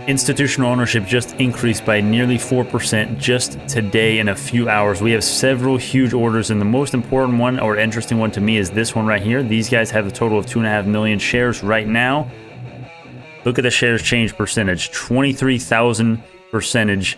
Institutional ownership just increased by nearly 4% just today in a few hours. We have several huge orders, and the most important one or interesting one to me is this one right here. These guys have a total of 2.5 million shares right now. Look at the shares change percentage, 23,000 percentage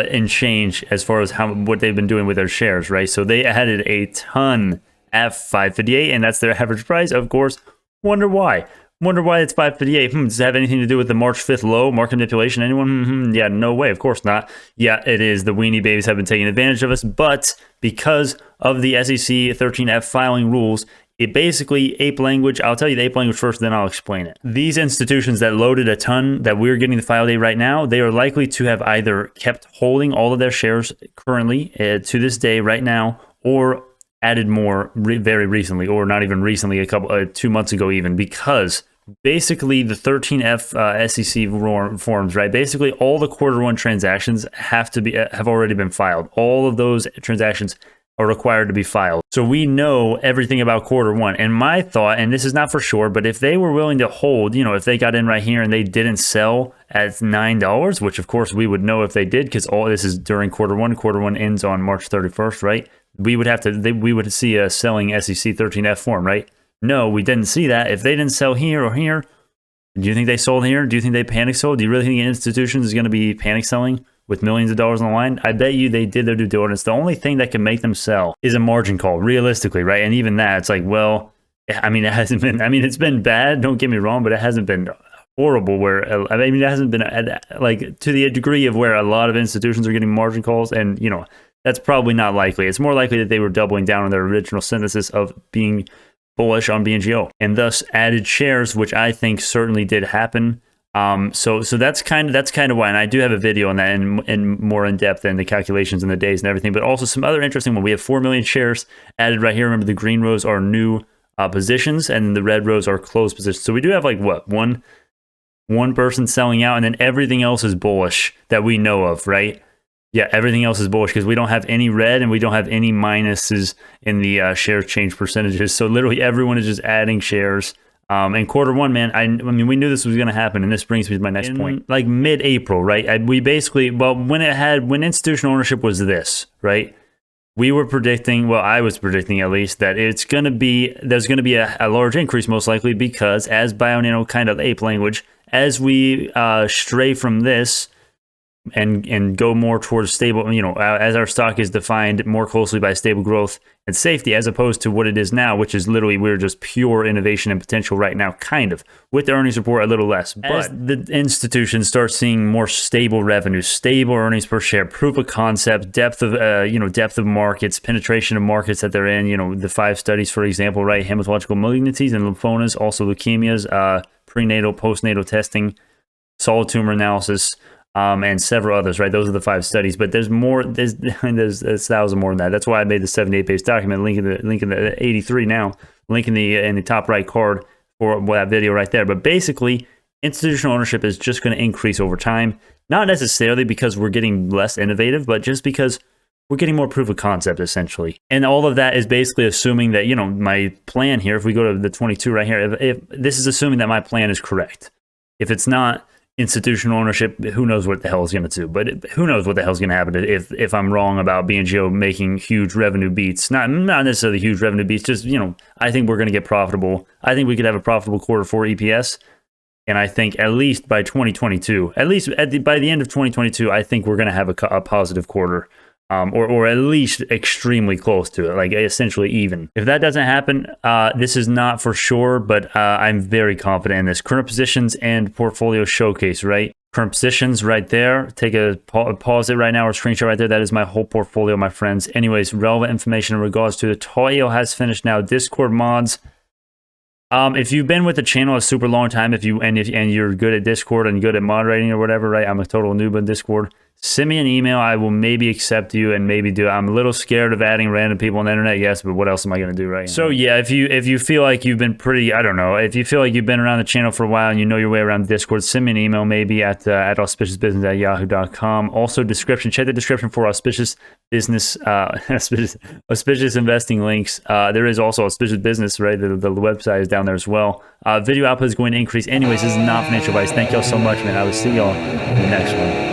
in change as far as what they've been doing with their shares, right? So they added a ton at 558, and that's their average price. Of course, wonder why. Wonder why it's 558. Does it have anything to do with the March 5th low, market manipulation? Anyone? Yeah, no way. Of course not. Yeah, it is. The weenie babies have been taking advantage of us, but because of the SEC 13F filing rules, it basically, ape language, I'll tell you the ape language first, then I'll explain it. These institutions that loaded a ton that we're getting the file date right now, they are likely to have either kept holding all of their shares currently to this day right now, or added more very recently, or not even recently, 2 months ago even, because basically the 13F SEC forms, right? Basically all the Q1 transactions have already been filed. All of those transactions are required to be filed. So we know everything about Q1. And my thought, and this is not for sure, but if they were willing to hold, if they got in right here and they didn't sell at $9, which of course we would know if they did, because all this is during Q1. Q1 ends on March 31st, right? We would see a selling SEC 13F form, right? No, we didn't see that. If they didn't sell here or here, do you think they sold here? Do you think they panic sold? Do you really think institutions is going to be panic selling with millions of dollars on the line? I bet you they did their due diligence. The only thing that can make them sell is a margin call, realistically, right? And even that, it's like, well, I mean, it's been bad, don't get me wrong, but it hasn't been horrible where, it hasn't been like to the degree of where a lot of institutions are getting margin calls, and, that's probably not likely. It's more likely that they were doubling down on their original synthesis of being bullish on BNGO and thus added shares, which I think certainly did happen. So that's kind of why, and I do have a video on that and more in depth and the calculations and the days and everything, but also some other interesting one. We have 4 million shares added right here. Remember, the green rows are new positions and the red rows are closed positions. So we do have like what, one person selling out, and then everything else is bullish that we know of, right? Yeah, everything else is bullish because we don't have any red and we don't have any minuses in the share change percentages. So literally everyone is just adding shares. And Q1, man, I mean, we knew this was going to happen, and this brings me to my next point. Like mid-April, right? We basically, well, when institutional ownership was this, right? We were predicting, well, I was predicting at least, that there's going to be a large increase most likely, because as Bionano kind of ape language, as we stray from this and go more towards stable, as our stock is defined more closely by stable growth and safety, as opposed to what it is now, which is literally we're just pure innovation and potential right now, kind of, with the earnings report a little less. But as the institutions start seeing more stable revenue, stable earnings per share, proof of concept, depth of markets, penetration of markets that they're in, the 5 studies, for example, right? Hematological malignancies and lymphomas, also leukemias, prenatal, postnatal testing, solid tumor analysis, and several others, right? Those are the 5 studies, but there's more. There's 1,000 more than that. That's why I made the 78-page document. Link in the 83 now. Link in the top right card for that video right there. But basically, institutional ownership is just going to increase over time. Not necessarily because we're getting less innovative, but just because we're getting more proof of concept, essentially. And all of that is basically assuming that, my plan here, if we go to the 22 right here, if this is assuming that my plan is correct. If it's not institutional ownership, who knows what the hell is going to do? But who knows what the hell is going to happen if I'm wrong about BNGO making huge revenue beats? Not necessarily huge revenue beats, just, I think we're going to get profitable. I think we could have a profitable Q4 EPS. And I think at least by 2022, by the end of 2022, I think we're going to have a positive quarter. Or at least extremely close to it, like essentially even. If that doesn't happen, this is not for sure, but I'm very confident in this. Current positions and portfolio showcase, right? Current positions right there. Take a pause it right now or screenshot right there. That is my whole portfolio, my friends. Anyways, relevant information in regards to the TLRY has finished now. Discord mods. If you've been with the channel a super long time, and you're good at Discord and good at moderating or whatever, right? I'm a total noob in Discord. send me an email. I will maybe accept you and maybe do it. I'm a little scared of adding random people on the internet, yes, but what else am I going to do right now? So yeah, if you feel like you've been pretty, I don't know, if you feel like you've been around the channel for a while and you know your way around Discord, send me an email maybe at auspiciousbusiness@yahoo.com. Also description, check the description for Auspicious Business, Auspicious investing links. There is also Auspicious Business, right? The website is down there as well. Video output is going to increase. Anyways, this is not financial advice. Thank y'all so much, man. I will see y'all in the next one.